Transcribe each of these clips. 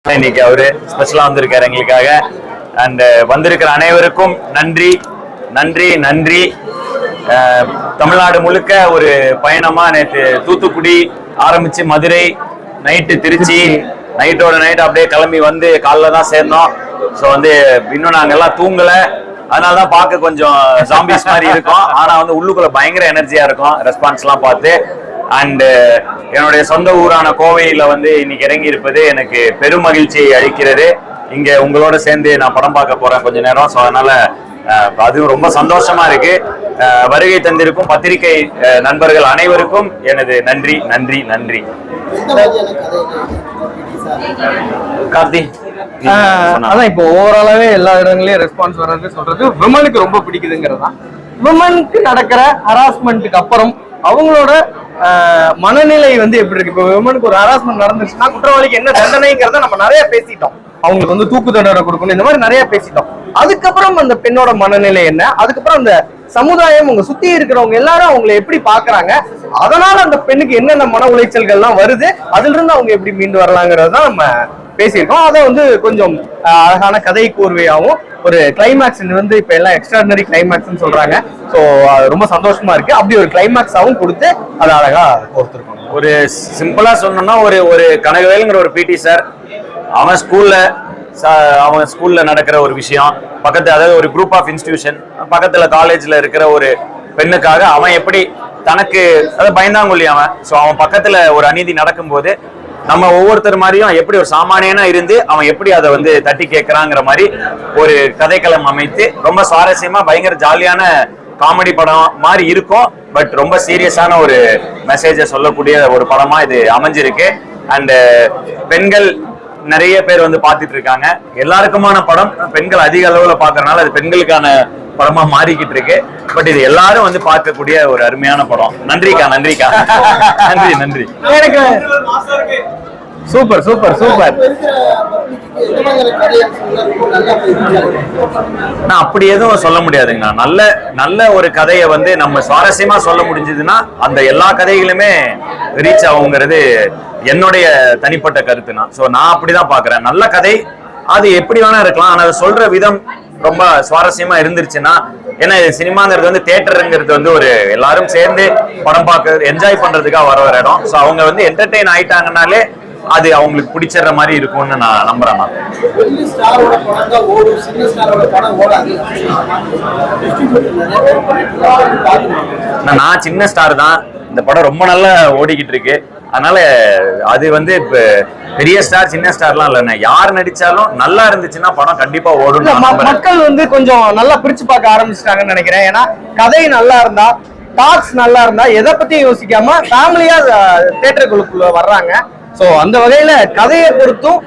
இன்னைக்கு அவரு ஸ்பெஷலா வந்திருக்காரு எங்களுக்காக. அண்ட் வந்திருக்கிற அனைவருக்கும் நன்றி நன்றி நன்றி. தமிழ்நாடு முழுக்க ஒரு பயணமா நேற்று தூத்துக்குடி ஆரம்பிச்சு மதுரை, நைட்டு திருச்சி, நைட்டோட நைட் அப்படியே கிளம்பி வந்து காலைல தான் சேர்ந்தோம். ஸோ வந்து இன்னும் நாங்க எல்லாம் தூங்கல, அதனாலதான் பார்க்க கொஞ்சம் ஜாம்பிஸ் மாதிரி இருக்கும். ஆனா வந்து உள்ளுக்குள்ள பயங்கர எனர்ஜியா இருக்கும் ரெஸ்பான்ஸ் எல்லாம் பார்த்து. அண்ட் என்னுடைய சொந்த ஊரான கோவையில வந்து இன்னைக்கு இறங்கி இருப்பது எனக்கு பெரும் மகிழ்ச்சியை அளிக்கிறது. இங்க உங்களோட சேர்ந்து நான் படம் பார்க்க போறேன் கொஞ்ச நேரம். ஸோ அதனால அதுவும் ரொம்ப சந்தோஷமா இருக்கு. வருகை தந்திருக்கும் பத்திரிகை நண்பர்கள் அனைவருக்கும் எனது நன்றி நன்றி நன்றி. கார்த்தி, அதான் இப்போ ஓவராலாவே எல்லா இடங்களையும் ரெஸ்பான்ஸ் வர்றது சொல்றது விமனுக்கு ரொம்ப பிடிக்குதுங்கிறது தான். விமனுக்கு நடக்கிற ஹராஸ்மெண்ட்டுக்கு அப்புறம் அவங்களோட மனநிலை வந்து எப்படி இருக்கு? இப்போ விமனுக்கு ஒரு ஹராஸ்மெண்ட் நடந்துச்சுன்னா குற்றவாளிக்கு என்ன தண்டனைங்கிறத நம்ம நிறைய பேசிட்டோம். அவங்களுக்கு வந்து தூக்கு தண்டனை கொடுக்கணும், இந்த மாதிரி நிறைய பேசிட்டோம். அதுக்கப்புறம் அந்த பெண்ணோட மனநிலை என்ன, அதுக்கப்புறம் அந்த சமுதாயம் உங்க சுத்தி இருக்கிறவங்க எல்லாரும் அவங்களை எப்படி பாக்குறாங்க, அதனால அந்த பெண்ணுக்கு என்னென்ன மன உளைச்சல்கள்லாம் வருது, அதுல இருந்து அவங்க எப்படி மீண்டு வரலாங்கிறது தான் நம்ம பேசியிருக்கோம். அதை வந்து கொஞ்சம் அழகான கதை கோர்வையாகவும் ஒரு கிளைமேக்ஸ் வந்து இப்ப எல்லாம் எக்ஸ்ட்ராடினரி கிளைமேக்ஸ்ன்னு சொல்றாங்க. ஸோ ரொம்ப சந்தோஷமா இருக்கு. அப்படி ஒரு கிளைமேக்ஸாவும் கொடுத்து அதை அழகா கொடுத்துருக்கோம். ஒரு சிம்பிளா சொன்னோம்னா ஒரு கனகவேலுங்கிற ஒரு பிடி சார், அவன் ஸ்கூல்ல நடக்கிற ஒரு விஷயம் பக்கத்து, அதாவது ஒரு குரூப் ஆஃப் இன்ஸ்டிடியூஷன் பக்கத்துல காலேஜ்ல இருக்கிற ஒரு பெண்ணுக்காக அவன் எப்படி தனக்கு அதாவது பயந்தாங்கொல்லி அவன். ஸோ அவன் பக்கத்துல ஒரு அநீதி நடக்கும்போது நம்ம ஒவ்வொருத்தர் மாதிரியும் எப்படி ஒரு சாமானியனா இருந்து அவன் எப்படி அதை வந்து தட்டி கேட்கறாங்கிற மாதிரி ஒரு கதைக்களம் அமைத்து ரொம்ப சுவாரஸ்யமா பயங்கர ஜாலியான காமெடி படம் மாதிரி இருக்கும். பட் ரொம்ப சீரியஸான ஒரு மெசேஜை சொல்லக்கூடிய ஒரு படமா இது அமைஞ்சிருக்கு. அண்ட் பெண்கள் நிறைய பேர் வந்து பார்த்துட்டு இருக்காங்க. எல்லாருக்குமான படம், பெண்கள் அதிக அளவுல பாக்குறதுனால அது பெண்களுக்கான படமா மாறிக்கிட்டு இருக்கு. பட் இது எல்லாரும் வந்து பார்க்கக்கூடிய ஒரு அருமையான படம். நன்றிக்கா நன்றிக்கா நன்றி நன்றி. Super super super. நான் அப்படி எதுவும் சொல்ல முடியாதுங்கண்ணா. நல்ல நல்ல ஒரு கதையை வந்து நம்ம சுவாரஸ்யமா சொல்ல முடிஞ்சதுன்னா அந்த எல்லா கதைகளுமே ரீச் ஆகுங்கிறது என்னுடைய தனிப்பட்ட கருத்துனா. ஸோ நான் அப்படிதான் பாக்குறேன். நல்ல கதை அது எப்படி வேணா இருக்கலாம், ஆனா அதை சொல்ற விதம் ரொம்ப சுவாரஸ்யமா இருந்துருச்சுன்னா, ஏன்னா சினிமாங்கிறது வந்து தியேட்டருங்கிறது வந்து ஒரு எல்லாரும் சேர்ந்து படம் பார்க்க என்ஜாய் பண்றதுக்காக வர இடம். ஸோ அவங்க வந்து என்டர்டெயின் ஆயிட்டாங்கன்னாலே அது அவங்களுக்கு பிடிச்சிடுற மாதிரி இருக்கும்னு நான் நம்புறேன். நான் சின்ன ஸ்டார் தான், இந்த படம் ரொம்ப நல்லா ஓடிக்கிட்டு இருக்கு. அதனால அது வந்து இப்ப பெரிய ஸ்டார் சின்ன ஸ்டார்லாம் இல்லைன்னா யார் நடிச்சாலும் நல்லா இருந்துச்சுன்னா படம் கண்டிப்பா ஓடும். மக்கள் வந்து கொஞ்சம் நல்லா பிரிச்சு பார்க்க ஆரம்பிச்சிட்டாங்கன்னு நினைக்கிறேன். ஏன்னா கதை நல்லா இருந்தா, டாக்ஸ் நல்லா இருந்தா, எதை பத்தியும் யோசிக்காம ஃபேமிலியா தியேட்டருக்குள்ள வர்றாங்க. சோ அந்த வகையில கதையை பொறுத்தும்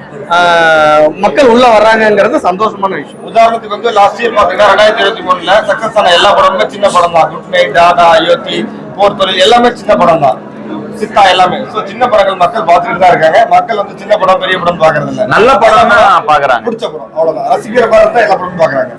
மக்கள் உள்ள வர்றாங்கிறது சந்தோஷமான விஷயம். உதாரணத்துக்கு வந்து லாஸ்ட் இயர் பாத்தீங்கன்னா 2023ல சக்சஸ் ஆன எல்லா படமுமே சின்ன படம் தான். குட் நைட், டாடா, அயோத்தி, போர் தொழில் எல்லாமே சின்ன படம் தான். சித்தா எல்லாமே சின்ன படங்கள் மக்கள் பார்த்துட்டு தான் இருக்காங்க. மக்கள் வந்து சின்ன படம் பெரிய படம் பாக்குறது இல்ல, நல்ல படம் தான் பாக்குறாங்க. பிடிச்ச படம் அவ்வளவுதான், ரசிக்கிற படம் தான் எல்லா படமும் பாக்குறாங்க.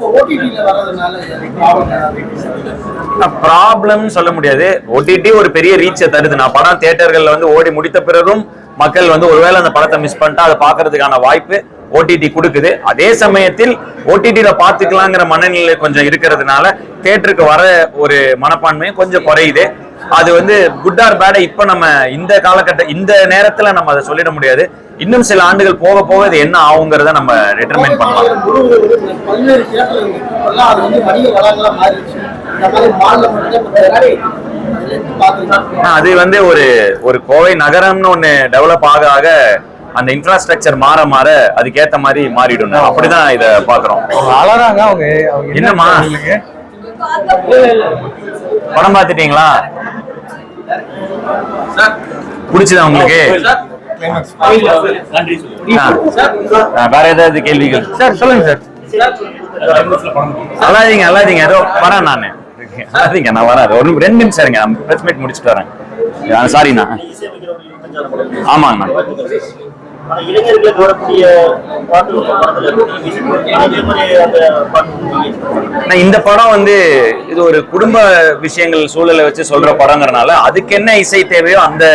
ப்ராப்ளம் சொல்ல முடியாது. ஓடிடி ஒரு பெரிய ரீச்சை தருது. நான் படம் தியேட்டர்கள்ல வந்து ஓடி முடித்த பிறகும் மக்கள் வந்து ஒருவேளை அந்த படத்தை மிஸ் பண்ணிட்டா அதை பாக்குறதுக்கான வாய்ப்பு ஓடிடி கொடுக்குது. அதே சமயத்தில் ஓடிடியில பாத்துக்கலாங்கிற மனநிலை கொஞ்சம் இருக்கிறதுனால தியேட்டருக்கு வர ஒரு மனப்பான்மையும் கொஞ்சம் குறையுது. அது வந்து குட் ஆர் பேட இப்ப நம்ம இந்த காலகட்டம் இந்த நேரத்துல நம்ம அதை சொல்லிட முடியாது. இன்னும் சில ஆண்டுகள் போக போக இது என்ன ஆகுங்கிறத நம்ம டிட்டர்மைன் பண்ணலாம். அது வந்து ஒரு கோவை நகரம்னு ஒண்ணு டெவலப் ஆக ஆக அந்த இன்ஃப்ராஸ்ட்ரக்சர் மாற மாற அதுக்கேத்த மாதிரி மாறிடும். அப்படிதான் இத பாக்குறோம். என்னமா படம் பாத்துட்டீங்களா? பிடிச்சதா உங்களுக்கு? வேற ஏதாவது கேள்விகள்? சார் சொல்லுங்க சார். அல்லாதீங்க ஏதோ வரேன் நானு. அல்லாதீங்க நான் வரேன். ஒரு 2 நிமிஷம் இருங்க, பிரஸ் மீட் முடிச்சுட்டு வரேன். சாரிண்ணா. ஆமாங்கண்ணா. இந்த படம் வந்து இது ஒரு குடும்ப விஷயங்கள் சூழலை வச்சு சொல்ற படங்கிறனால அதுக்கு என்ன இசை தேவையோ அந்த